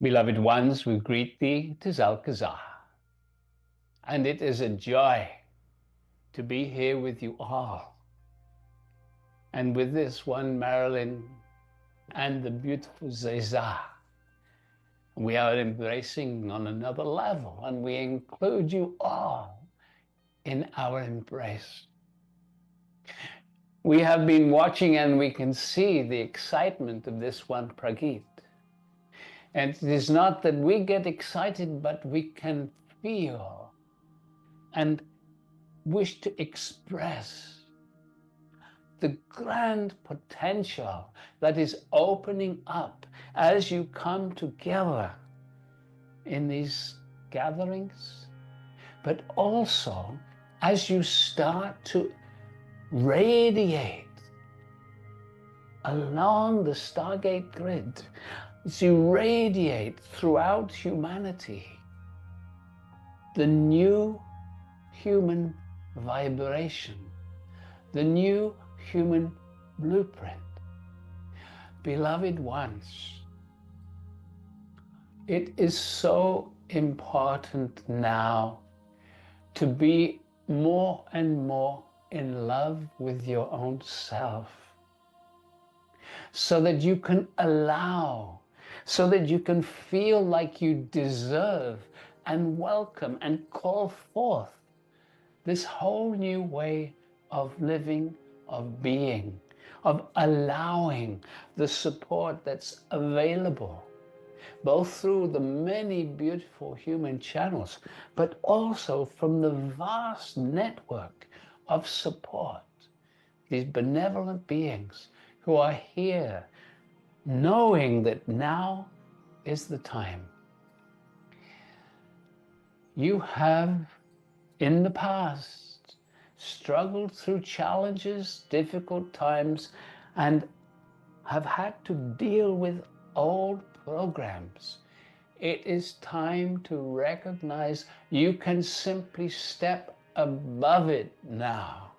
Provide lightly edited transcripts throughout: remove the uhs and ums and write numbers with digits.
Beloved ones, we greet thee, 'tis Alcazar, and it is a joy to be here with you all. And with this one Marilyn and the beautiful ZaZar, we are embracing on another level, and we include you all in our embrace. We have been watching and we can see the excitement of this one Pragit. And it is not that we get excited, but we can feel and wish to express the grand potential that is opening up as you come together in these gatherings, but also as you start to radiate along the Stargate grid, as you radiate throughout humanity, the new human vibration, the new human blueprint. Beloved ones, it is so important now to be more and more in love with your own self, so that you can allow, so that you can feel like you deserve and welcome and call forth this whole new way of living, of being, of allowing the support that's available, both through the many beautiful human channels, but also from the vast network of support, these benevolent beings who are here, knowing that now is the time. You have, in the past, struggled through challenges, difficult times, and have had to deal with old programs. It is time to recognize you can simply step above it now.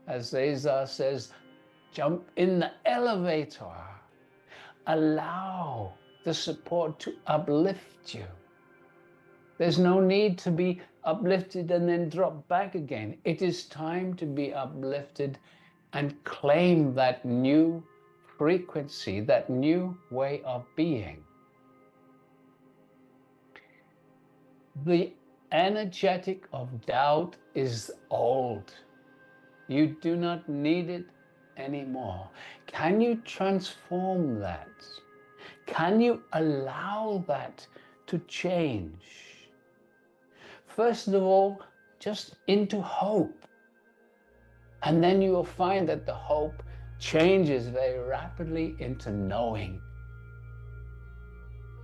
As ZaZar says, jump in the elevator. Allow the support to uplift you. There's no need to be uplifted and then drop back again. It is time to be uplifted and claim that new frequency, that new way of being. The energetic of doubt is old. You do not need it anymore. Can you transform that? Can you allow that to change? First of all, just into hope. And then you will find that the hope changes very rapidly into knowing.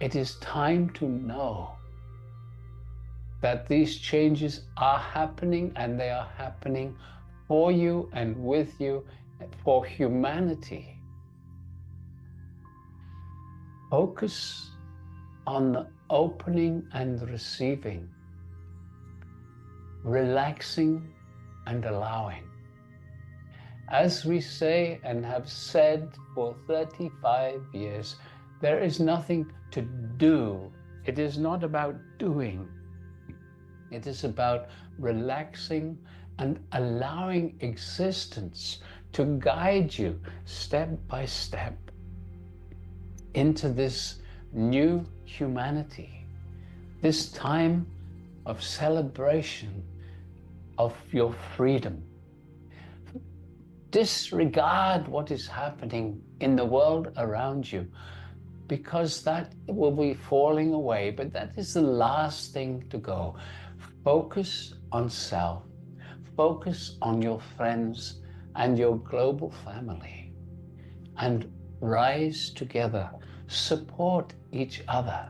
It is time to know that these changes are happening, and they are happening for you and with you, for humanity. Focus on the opening and receiving, relaxing and allowing. As we say and have said for 35 years, there is nothing to do. It is not about doing. It is about relaxing and allowing existence to guide you step by step into this new humanity, this time of celebration of your freedom. Disregard what is happening in the world around you, because that will be falling away, but that is the last thing to go. Focus on self, focus on your friends and your global family, and rise together, support each other,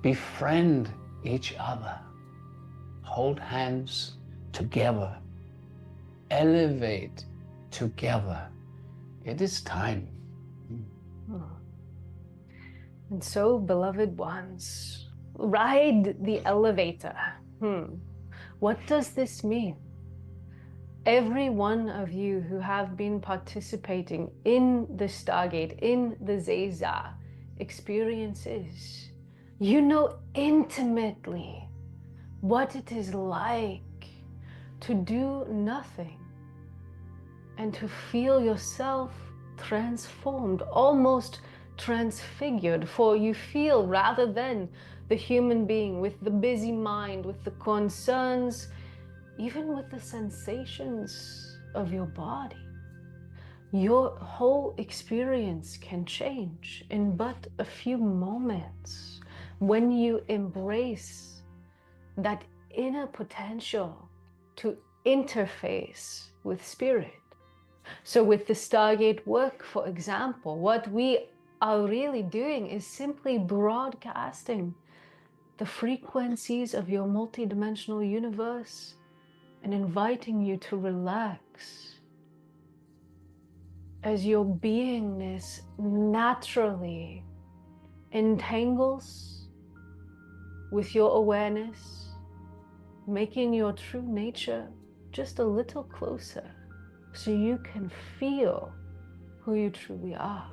befriend each other, hold hands together, elevate together. It is time. And so, beloved ones, ride the elevator. What does this mean? Every one of you who have been participating in the Stargate, in the ZaZar, experience is. You know intimately what it is like to do nothing and to feel yourself transformed, almost transfigured, for you feel, rather than the human being with the busy mind, with the concerns, even with the sensations of your body, your whole experience can change in but a few moments when you embrace that inner potential to interface with spirit. So with the Stargate work, for example, what we are really doing is simply broadcasting the frequencies of your multidimensional universe and inviting you to relax as your beingness naturally entangles with your awareness, making your true nature just a little closer so you can feel who you truly are,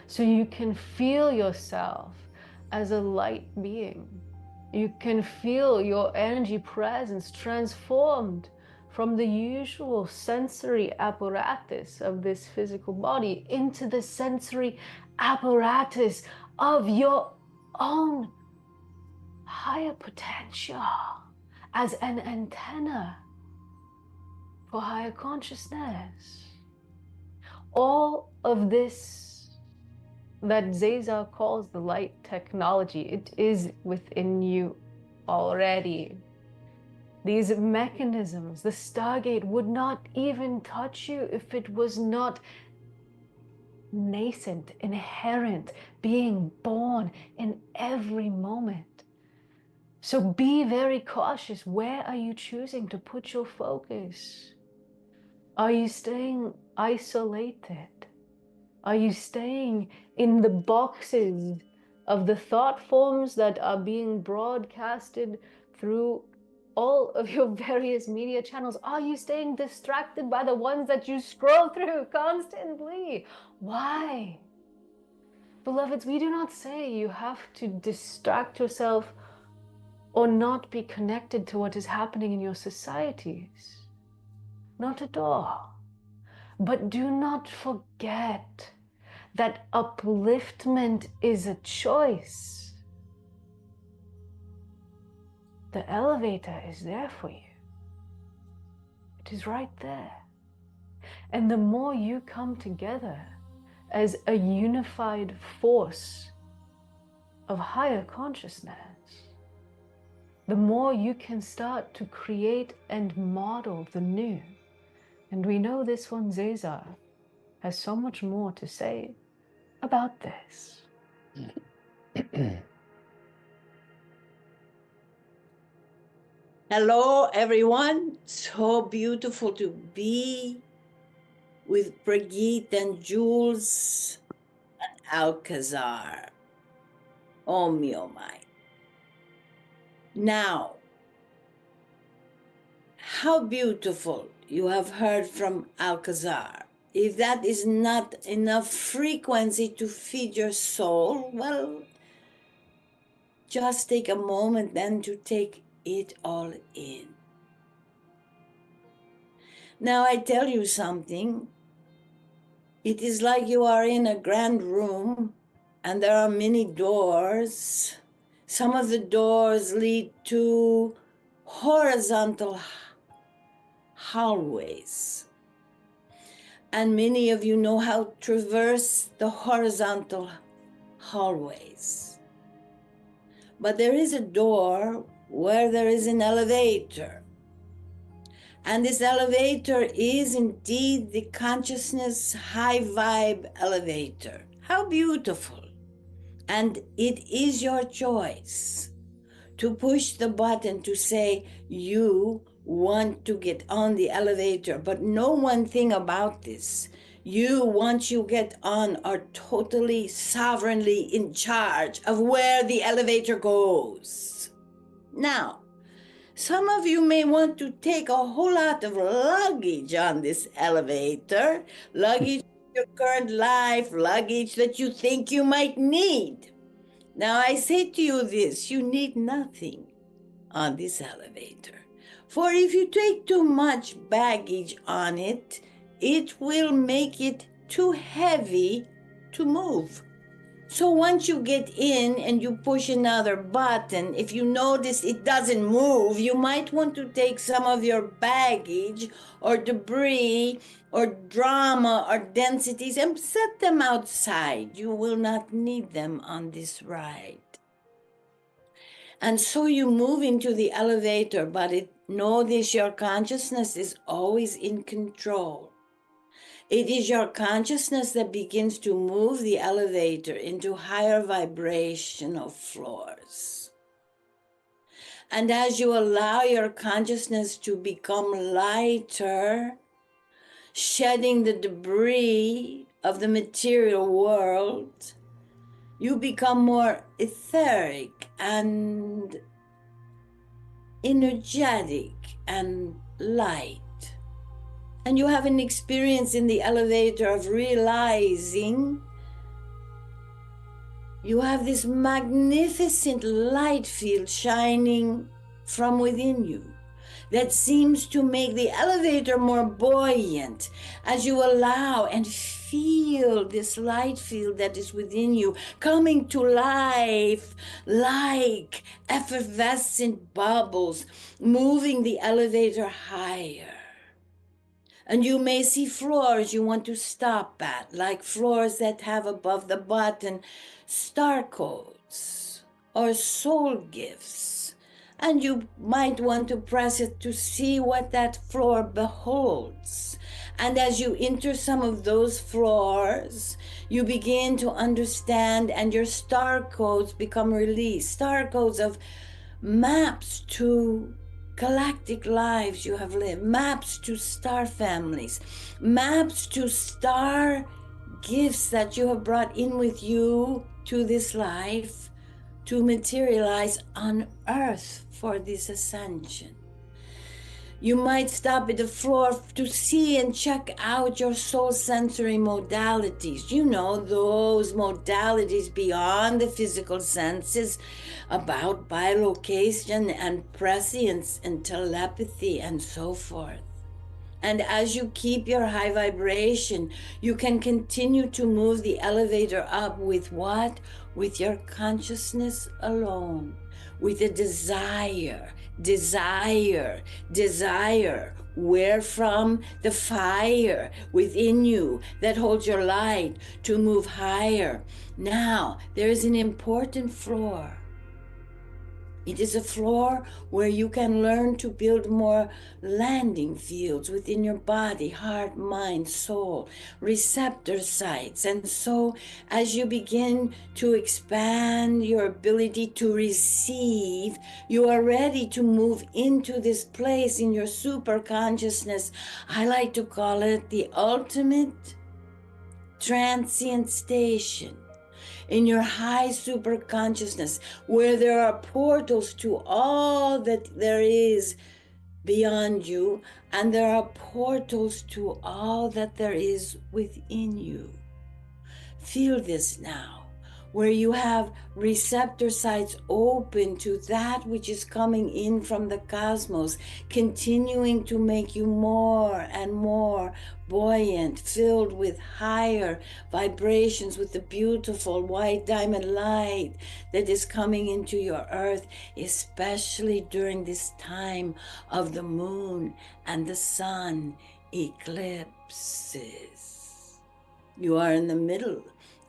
so you can feel yourself as a light being. You can feel your energy presence transformed from the usual sensory apparatus of this physical body into the sensory apparatus of your own higher potential as an antenna for higher consciousness. All of this that ZaZar calls the light technology, it is within you already. These mechanisms, the Stargate would not even touch you if it was not nascent, inherent, being born in every moment. So be very cautious. Where are you choosing to put your focus? Are you staying isolated? Are you staying in the boxes of the thought forms that are being broadcasted through all of your various media channels? Are you staying distracted by the ones that you scroll through constantly? Why? Beloveds, we do not say you have to distract yourself or not be connected to what is happening in your societies. Not at all. But do not forget that upliftment is a choice. The elevator is there for you. It is right there. And the more you come together as a unified force of higher consciousness, the more you can start to create and model the new. And we know this one, ZaZar, has so much more to say about this. Hello, everyone. So beautiful to be with Brigitte and Jules and Alcazar. Oh, me, oh, my. Now, how beautiful you have heard from Alcazar. If that is not enough frequency to feed your soul, well, just take a moment then to take it all in. Now, I tell you something. It is like you are in a grand room and there are many doors. Some of the doors lead to horizontal hallways. And many of you know how to traverse the horizontal hallways. But there is a door where there is an elevator. And this elevator is indeed the consciousness high vibe elevator. How beautiful. And it is your choice to push the button to say you want to get on the elevator. But know one thing about this. You, once you get on, are totally sovereignly in charge of where the elevator goes. Now, some of you may want to take a whole lot of luggage on this elevator, luggage your current life, luggage that you think you might need. Now I say to you this, you need nothing on this elevator. For if you take too much baggage on it, it will make it too heavy to move. So once you get in and you push another button, if you notice it doesn't move, you might want to take some of your baggage or debris or drama or densities and set them outside. You will not need them on this ride. And so you move into the elevator, but know this, your consciousness is always in control. It is your consciousness that begins to move the elevator into higher vibrational floors. And as you allow your consciousness to become lighter, shedding the debris of the material world, you become more etheric and energetic and light. And you have an experience in the elevator of realizing you have this magnificent light field shining from within you that seems to make the elevator more buoyant as you allow and feel this light field that is within you coming to life like effervescent bubbles, moving the elevator higher. And you may see floors you want to stop at, like floors that have above the button star codes or soul gifts. And you might want to press it to see what that floor beholds. And as you enter some of those floors, you begin to understand and your star codes become released. Star codes of maps to galactic lives you have lived, maps to star families, maps to star gifts that you have brought in with you to this life to materialize on earth for this ascension. You might stop at the floor to see and check out your soul sensory modalities. You know, those modalities beyond the physical senses about bilocation and prescience and telepathy and so forth. And as you keep your high vibration, you can continue to move the elevator up with what? With your consciousness alone, with a desire, wherefrom the fire within you that holds your light to move higher. Now, there is an important floor. It is a floor where you can learn to build more landing fields within your body, heart, mind, soul, receptor sites. And so as you begin to expand your ability to receive, you are ready to move into this place in your super consciousness. I like to call it the ultimate transient station. In your high super consciousness, where there are portals to all that there is beyond you, and there are portals to all that there is within you. Feel this now, where you have receptor sites open to that which is coming in from the cosmos, continuing to make you more and more buoyant, filled with higher vibrations, with the beautiful white diamond light that is coming into your earth, especially during this time of the moon and the sun eclipses. You are in the middle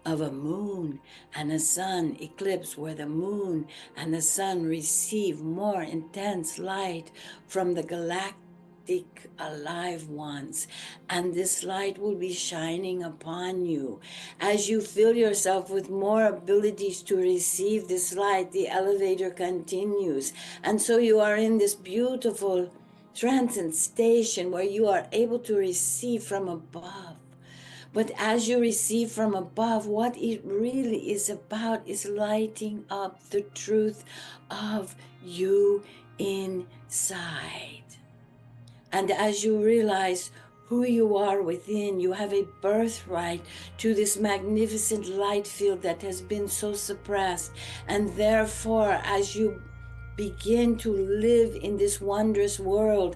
of a moon and a sun eclipse, where the moon and the sun receive more intense light from the galactic alive ones, and this light will be shining upon you. As you fill yourself with more abilities to receive this light, the elevator continues, and so you are in this beautiful transcendent station where you are able to receive from above. But as you receive from above, what it really is about is lighting up the truth of you inside. And as you realize who you are within. You have a birthright to this magnificent light field that has been so suppressed. And therefore, as you begin to live in this wondrous world,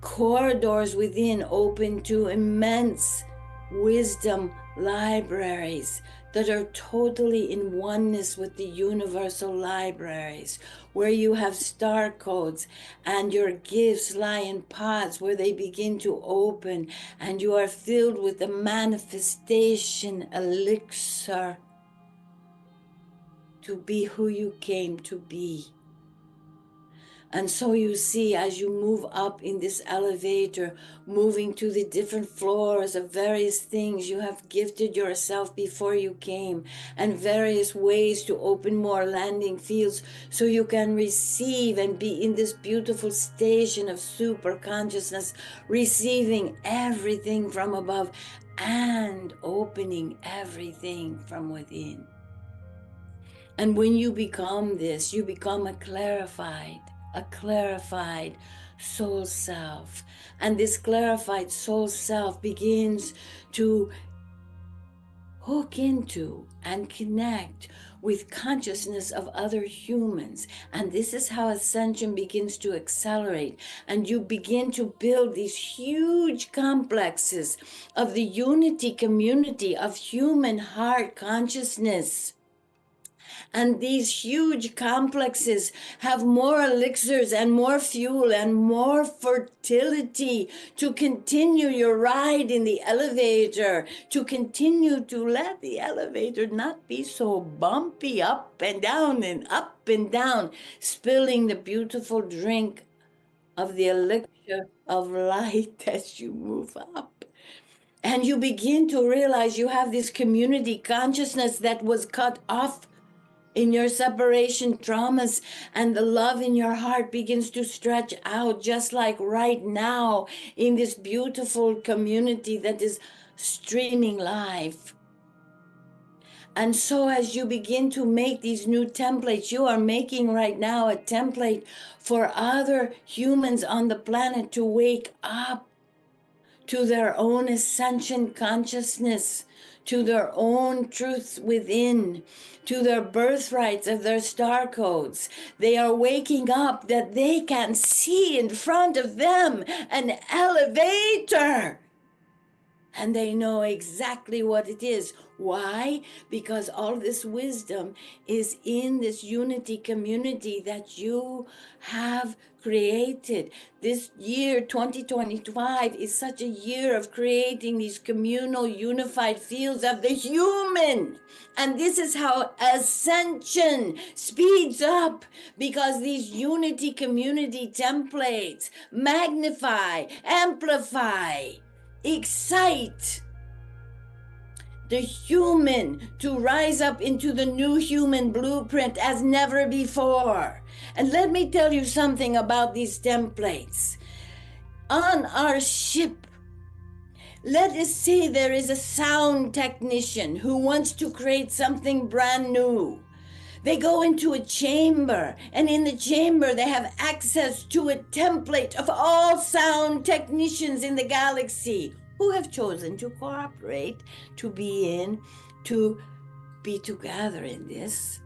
corridors within open to immense wisdom libraries that are totally in oneness with the universal libraries, where you have star codes and your gifts lie in pots where they begin to open, and you are filled with the manifestation elixir to be who you came to be. And so you see, as you move up in this elevator, moving to the different floors of various things, you have gifted yourself before you came, and various ways to open more landing fields so you can receive and be in this beautiful station of super consciousness, receiving everything from above and opening everything from within. And when you become this, you become a clarified soul self. And this clarified soul self begins to hook into and connect with consciousness of other humans. And this is how ascension begins to accelerate. And you begin to build these huge complexes of the unity community of human heart consciousness. And these huge complexes have more elixirs and more fuel and more fertility to continue your ride in the elevator, to continue to let the elevator not be so bumpy up and down, spilling the beautiful drink of the elixir of light as you move up. And you begin to realize you have this community consciousness that was cut off in your separation traumas, and the love in your heart begins to stretch out, just like right now in this beautiful community that is streaming live. And so as you begin to make these new templates, you are making right now a template for other humans on the planet to wake up to their own ascension consciousness, to their own truths within, to their birthrights of their star codes. They are waking up that they can see in front of them an elevator. And they know exactly what it is. Why? Because all this wisdom is in this unity community that you have created. This year, 2025, is such a year of creating these communal unified fields of the human. And this is how ascension speeds up, because these unity community templates magnify, amplify, excite the human to rise up into the new human blueprint as never before. And let me tell you something about these templates. On our ship, let us say there is a sound technician who wants to create something brand new. They go into a chamber, and in the chamber they have access to a template of all sound technicians in the galaxy who have chosen to cooperate, to be together in this,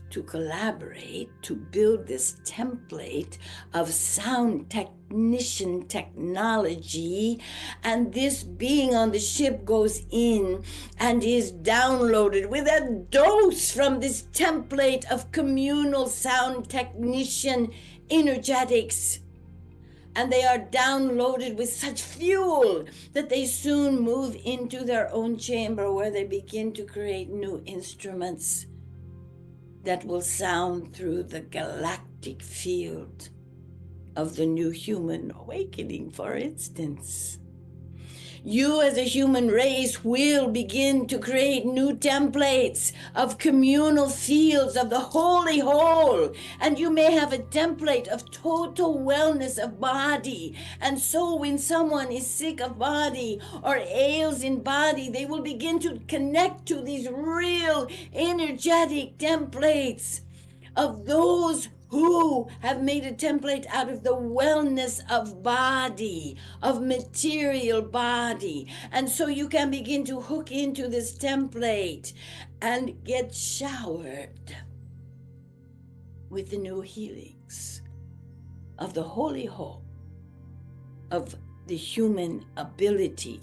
to collaborate, to build this template of sound technician technology. And this being on the ship goes in and is downloaded with a dose from this template of communal sound technician energetics. And they are downloaded with such fuel that they soon move into their own chamber, where they begin to create new instruments that will sound through the galactic field of the new human awakening, for instance. You as a human race will begin to create new templates of communal fields of the holy whole. And you may have a template of total wellness of body. And so when someone is sick of body or ails in body, they will begin to connect to these real energetic templates of those who have made a template out of the wellness of body, of material body. And so you can begin to hook into this template and get showered with the new healings of the holy whole, of the human ability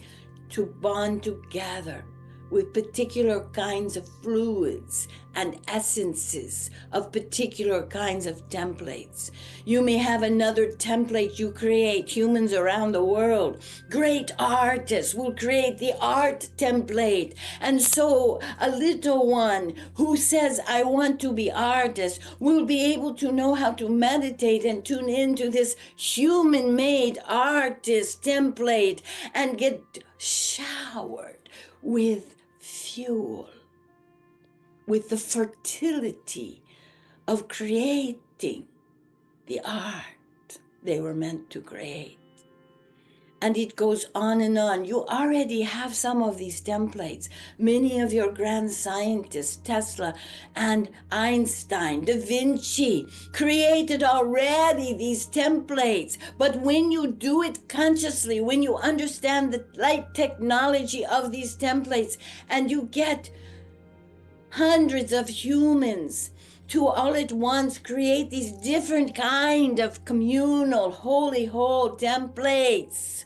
to bond together with particular kinds of fluids and essences of particular kinds of templates. You may have another template you create. Humans around the world, great artists will create the art template. And so a little one who says, I want to be artist, will be able to know how to meditate and tune into this human-made artist template and get showered with fuel, with the fertility of creating the art they were meant to create. And it goes on and on. You already have some of these templates. Many of your grand scientists, Tesla and Einstein, Da Vinci, created already these templates. But when you do it consciously, when you understand the light technology of these templates, and you get hundreds of humans to all at once create these different kind of communal, holy whole templates,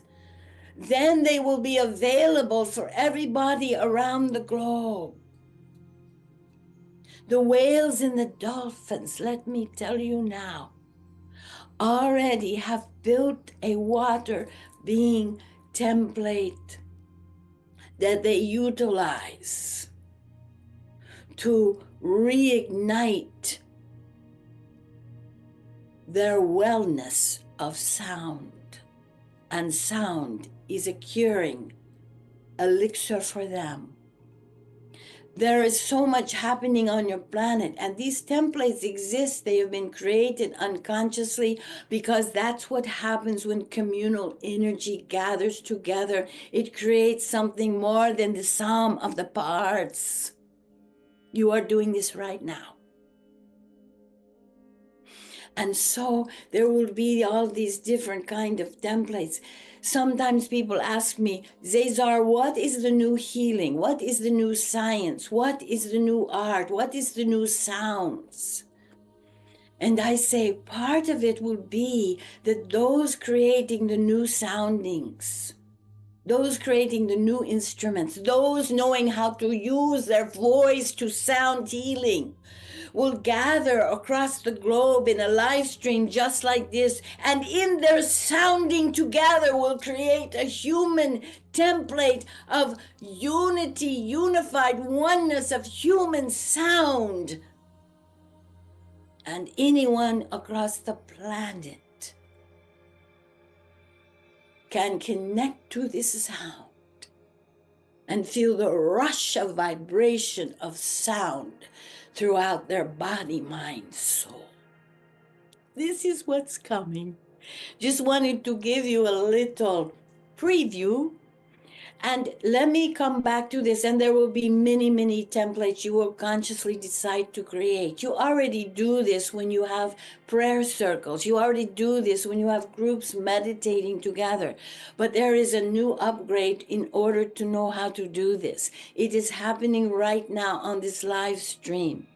then they will be available for everybody around the globe. The whales and the dolphins, let me tell you now, already have built a water being template that they utilize to reignite their wellness of sound. And sound is a curing elixir for them. There is so much happening on your planet, and these templates exist. They have been created unconsciously because that's what happens when communal energy gathers together. It creates something more than the sum of the parts. You are doing this right now. And so there will be all these different kind of templates. Sometimes people ask me, ZaZar, what is the new healing? What is the new science? What is the new art? What is the new sounds? And I say part of it will be that those creating the new soundings, those creating the new instruments, those knowing how to use their voice to sound healing, will gather across the globe in a live stream just like this, and in their sounding together will create a human template of unity, unified oneness of human sound. And anyone across the planet can connect to this sound and feel the rush of vibration of sound throughout their body, mind, soul. This is what's coming. Just wanted to give you a little preview. And let me come back to this, and there will be many, many templates you will consciously decide to create. You already do this when you have prayer circles. You already do this when you have groups meditating together. But there is a new upgrade in order to know how to do this. It is happening right now on this live stream,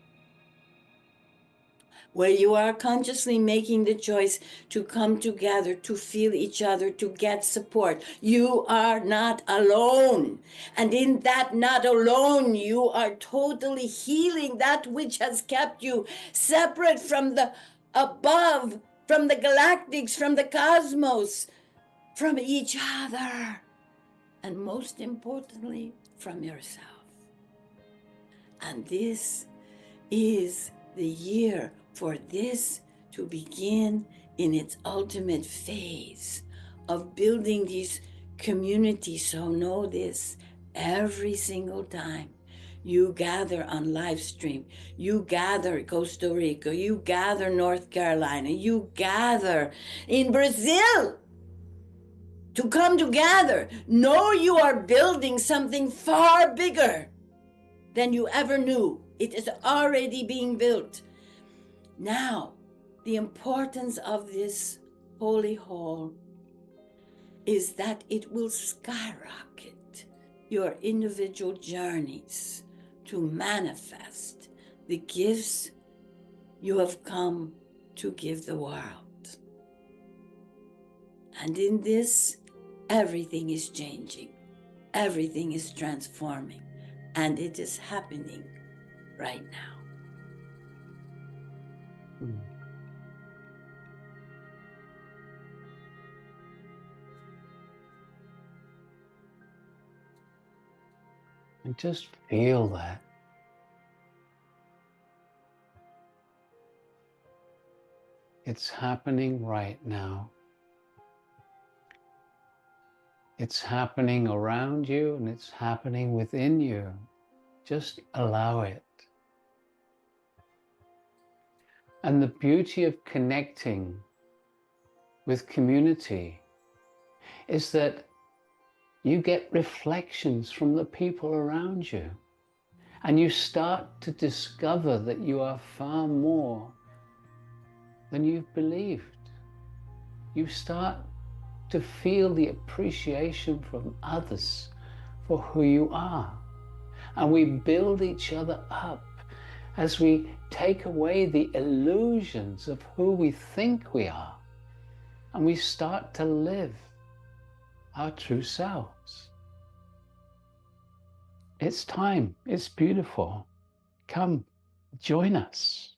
where you are consciously making the choice to come together, to feel each other, to get support. You are not alone. And in that not alone, you are totally healing that which has kept you separate from the above, from the galactics, from the cosmos, from each other, and most importantly, from yourself. And this is the year for this to begin in its ultimate phase of building these communities. So know this, every single time you gather on live stream, you gather Costa Rica, you gather North Carolina, you gather in Brazil to come together, know you are building something far bigger than you ever knew. It is already being built. Now, the importance of this holy hall is that it will skyrocket your individual journeys to manifest the gifts you have come to give the world. And in this, everything is changing, everything is transforming, and it is happening right now. And just feel that. It's happening right now. It's happening around you and it's happening within you. Just allow it. And the beauty of connecting with community is that you get reflections from the people around you. And you start to discover that you are far more than you've believed. You start to feel the appreciation from others for who you are. And we build each other up as we take away the illusions of who we think we are. And we start to live our true selves. It's time. It's beautiful. Come, join us.